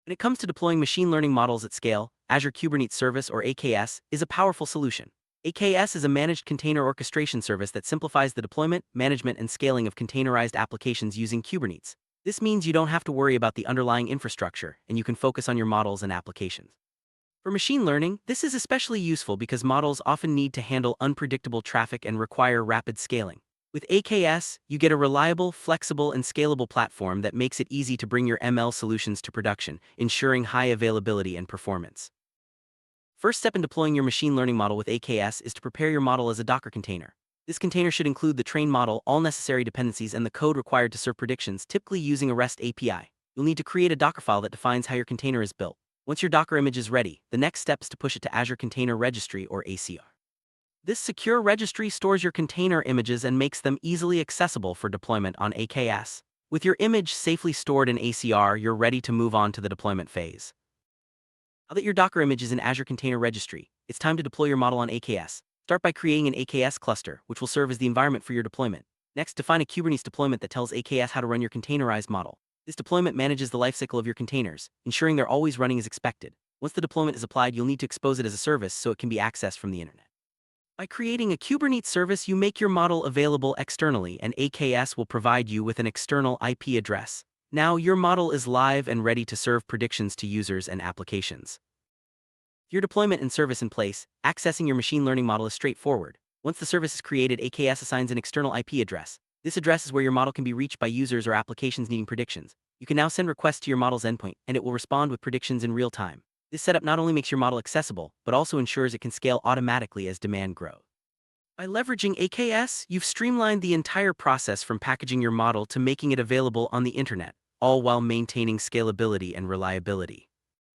When it comes to deploying machine learning models at scale, Azure Kubernetes Service or AKS is a powerful solution. AKS is a managed container orchestration service that simplifies the deployment, management, and scaling of containerized applications using Kubernetes. This means you don't have to worry about the underlying infrastructure, and you can focus on your models and applications. For machine learning, this is especially useful because models often need to handle unpredictable traffic and require rapid scaling. With AKS, you get a reliable, flexible, and scalable platform that makes it easy to bring your ML solutions to production, ensuring high availability and performance. First step in deploying your machine learning model with AKS is to prepare your model as a Docker container. This container should include the trained model, all necessary dependencies, and the code required to serve predictions, typically using a REST API. You'll need to create a Docker file that defines how your container is built. Once your Docker image is ready, the next step is to push it to Azure Container Registry or ACR. This secure registry stores your container images and makes them easily accessible for deployment on AKS. With your image safely stored in ACR, you're ready to move on to the deployment phase. Now that your Docker image is in Azure Container Registry, it's time to deploy your model on AKS. Start by creating an AKS cluster, which will serve as the environment for your deployment. Next, define a Kubernetes deployment that tells AKS how to run your containerized model. This deployment manages the lifecycle of your containers, ensuring they're always running as expected. Once the deployment is applied, you'll need to expose it as a service so it can be accessed from the internet. By creating a Kubernetes service, you make your model available externally, and AKS will provide you with an external IP address. Now, your model is live and ready to serve predictions to users and applications. With your deployment and service in place, accessing your machine learning model is straightforward. Once the service is created, AKS assigns an external IP address. This address is where your model can be reached by users or applications needing predictions. You can now send requests to your model's endpoint, and it will respond with predictions in real time. This setup not only makes your model accessible, but also ensures it can scale automatically as demand grows. By leveraging AKS, you've streamlined the entire process from packaging your model to making it available on the internet, all while maintaining scalability and reliability.